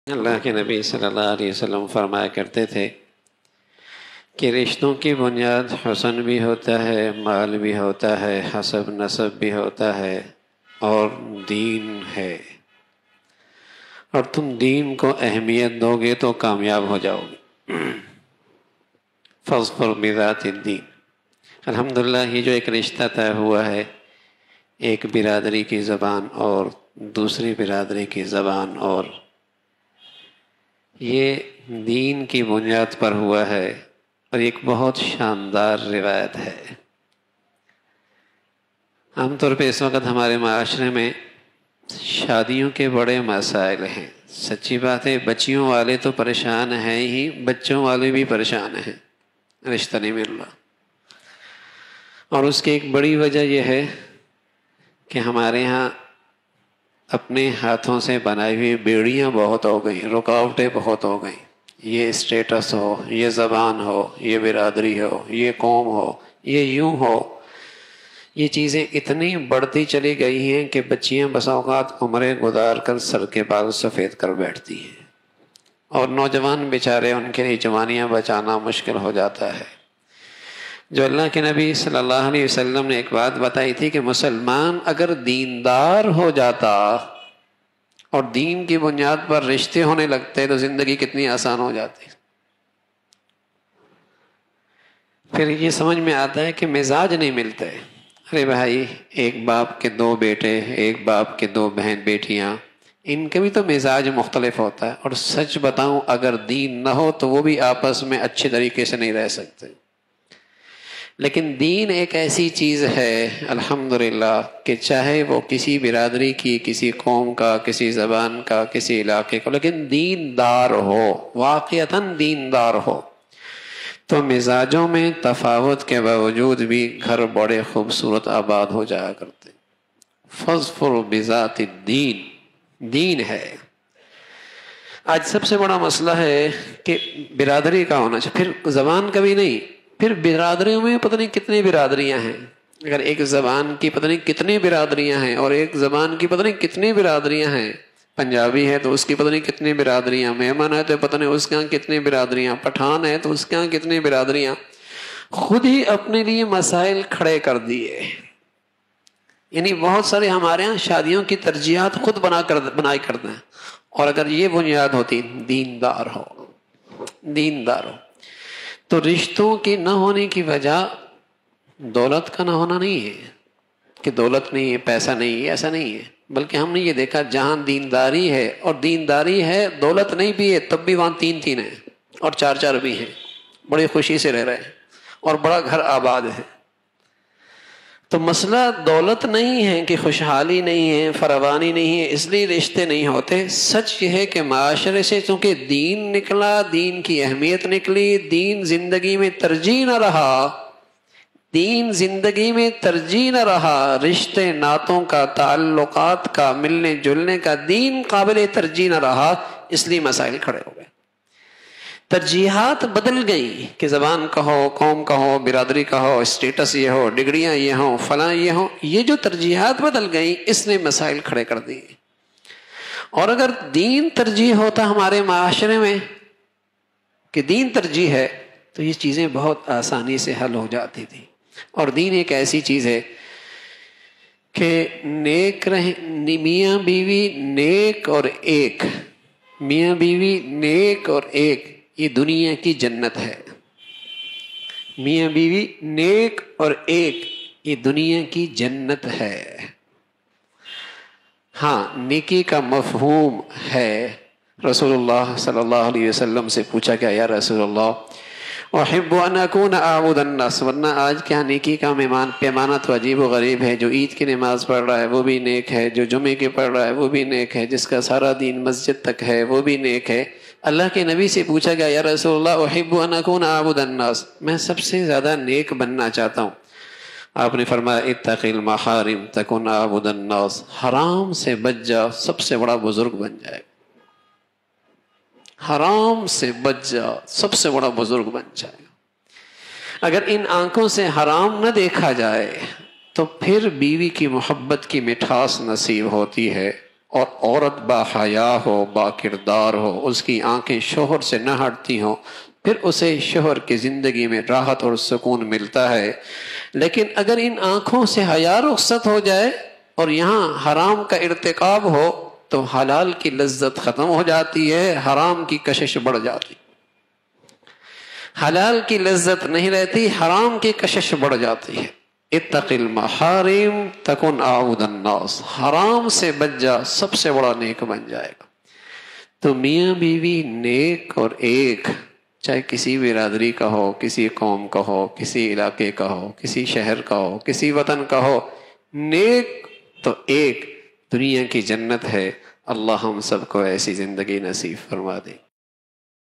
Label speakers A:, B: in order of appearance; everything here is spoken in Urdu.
A: اللہ کے نبی صلی اللہ علیہ وسلم فرمایا کرتے تھے کہ رشتوں کی بنیاد حسن بھی ہوتا ہے، مال بھی ہوتا ہے، حسب نسب بھی ہوتا ہے اور دین ہے، اور تم دین کو اہمیت دو گے تو کامیاب ہو جاؤ گے۔ فاظفر بذات الدین۔ الحمدللہ یہ جو ایک رشتہ طے ہوا ہے، ایک برادری کی زبان اور دوسری برادری کی زبان، اور یہ دین کی بنیاد پر ہوا ہے، اور ایک بہت شاندار روایت ہے۔ عام طور پہ اس وقت ہمارے معاشرے میں شادیوں کے بڑے مسائل ہیں۔ سچی بات ہے، بچیوں والے تو پریشان ہیں ہی، بچوں والے بھی پریشان ہیں، رشتہ نہیں مل رہا۔ اور اس کی ایک بڑی وجہ یہ ہے کہ ہمارے ہاں اپنے ہاتھوں سے بنائی ہوئی بیڑیاں بہت ہو گئیں، رکاوٹیں بہت ہو گئیں۔ یہ اسٹیٹس ہو، یہ زبان ہو، یہ برادری ہو، یہ قوم ہو، یہ یوں ہو، یہ چیزیں اتنی بڑھتی چلی گئی ہیں کہ بچیاں بسا اوقات عمریں گزار کر سر کے بال سفید کر بیٹھتی ہیں، اور نوجوان بیچارے، ان کے لیے جوانیاں بچانا مشکل ہو جاتا ہے۔ جو اللہ کے نبی صلی اللہ علیہ وسلم نے ایک بات بتائی تھی کہ مسلمان اگر دیندار ہو جاتا اور دین کی بنیاد پر رشتے ہونے لگتے تو زندگی کتنی آسان ہو جاتی۔ پھر یہ سمجھ میں آتا ہے کہ مزاج نہیں ملتے۔ ارے بھائی، ایک باپ کے دو بیٹے، ایک باپ کے دو بہن بیٹیاں، ان کے بھی تو مزاج مختلف ہوتا ہے، اور سچ بتاؤں اگر دین نہ ہو تو وہ بھی آپس میں اچھے طریقے سے نہیں رہ سکتے۔ لیکن دین ایک ایسی چیز ہے الحمدللہ کہ چاہے وہ کسی برادری کی، کسی قوم کا، کسی زبان کا، کسی علاقے کا، لیکن دیندار ہو، واقعتاً دیندار ہو، تو مزاجوں میں تفاوت کے باوجود بھی گھر بڑے خوبصورت آباد ہو جایا کرتے۔ فاظفر بذات الدین، دین ہے۔ آج سب سے بڑا مسئلہ ہے کہ برادری کا ہونا چاہیے، پھر زبان کا بھی نہیں، پھر برادریوں میں پتہ نہیں کتنی برادریاں ہیں۔ اگر ایک زبان کی پتہ نہیں کتنی برادریاں ہیں، اور ایک زبان کی پتہ نہیں کتنی برادریاں ہیں، پنجابی ہے تو اس کی پتہ نہیں کتنی برادریاں، میمن ہے تو پتہ نہیں اس کے یہاں کتنی برادریاں، پٹھان ہے تو اس کے یہاں کتنی برادریاں، خود ہی اپنے لیے مسائل کھڑے کر دیے۔ یعنی بہت سارے ہمارے یہاں شادیوں کی ترجیحات خود بنائی کرتے ہیں، اور اگر یہ بنیاد ہوتی دیندار ہو، دیندار ہو، تو رشتوں کی نہ ہونے کی وجہ دولت کا نہ ہونا نہیں ہے کہ دولت نہیں ہے، پیسہ نہیں ہے، ایسا نہیں ہے، بلکہ ہم نے یہ دیکھا جہاں دینداری ہے، اور دینداری ہے، دولت نہیں بھی ہے تب بھی وہاں تین تین ہیں اور چار چار بھی ہیں، بڑی خوشی سے رہ رہے ہیں، اور بڑا گھر آباد ہے۔ تو مسئلہ دولت نہیں ہے کہ خوشحالی نہیں ہے، فراوانی نہیں ہے، اس لیے رشتے نہیں ہوتے۔ سچ یہ ہے کہ معاشرے سے چونکہ دین نکلا، دین کی اہمیت نکلی، دین زندگی میں ترجیح نہ رہا، دین زندگی میں ترجیح نہ رہا، رشتے ناتوں کا، تعلقات کا، ملنے جلنے کا دین قابل ترجیح نہ رہا، اس لیے مسائل کھڑے ہو گئے۔ ترجیحات بدل گئی کہ زبان کا ہو، قوم کا ہو، برادری کا ہو، اسٹیٹس یہ ہو، ڈگریاں یہ ہوں، فلاں یہ ہوں، یہ جو ترجیحات بدل گئی اس نے مسائل کھڑے کر دیے۔ اور اگر دین ترجیح ہوتا ہمارے معاشرے میں کہ دین ترجیح ہے تو یہ چیزیں بہت آسانی سے حل ہو جاتی تھی۔ اور دین ایک ایسی چیز ہے کہ نیک میاں بیوی نیک اور ایک، میاں بیوی نیک اور ایک، یہ دنیا کی جنت ہے۔ میاں بیوی نیک اور ایک، یہ دنیا کی جنت ہے۔ ہاں، نیکی کا مفہوم ہے۔ رسول اللہ صلی اللہ علیہ وسلم سے پوچھا گیا، یا رسول اللہ احب ان اکون اعبد الناس، ورنہ آج کیا نیکی کا پیمانہ تو عجیب و غریب ہے، جو عید کی نماز پڑھ رہا ہے وہ بھی نیک ہے، جو جمعے کی پڑھ رہا ہے وہ بھی نیک ہے، جس کا سارا دین مسجد تک ہے وہ بھی نیک ہے۔ اللہ کے نبی سے پوچھا گیا، یا رسول اللہ احب ان اکون اعبد الناس، میں سب سے زیادہ نیک بننا چاہتا ہوں۔ آپ نے فرمایا اتق المحارم تکن اعبد الناس، حرام سے بچ جا، سب سے بڑا بزرگ بن جائے گا۔ حرام سے بچ جا، سب سے بڑا بزرگ بن جائے گا۔ اگر ان آنکھوں سے حرام نہ دیکھا جائے تو پھر بیوی کی محبت کی مٹھاس نصیب ہوتی ہے، اور عورت با حیا ہو، با کردار ہو، اس کی آنکھیں شوہر سے نہ ہٹتی ہوں، پھر اسے شوہر کی زندگی میں راحت اور سکون ملتا ہے۔ لیکن اگر ان آنکھوں سے حیا رخصت ہو جائے اور یہاں حرام کا ارتکاب ہو تو حلال کی لذت ختم ہو جاتی ہے، حرام کی کشش بڑھ جاتی، حلال کی لذت نہیں رہتی، حرام کی کشش بڑھ جاتی ہے۔ اتق المحارم تکن اعبد الناس، حرام سے بچ جا، سب سے بڑا نیک بن جائے گا۔ تو میاں بیوی نیک اور ایک، چاہے کسی برادری کا ہو، کسی قوم کا ہو، کسی علاقے کا ہو، کسی شہر کا ہو، کسی وطن کا ہو، نیک تو ایک دنیا کی جنت ہے۔ اللہ ہم سب کو ایسی زندگی نصیب فرما دے۔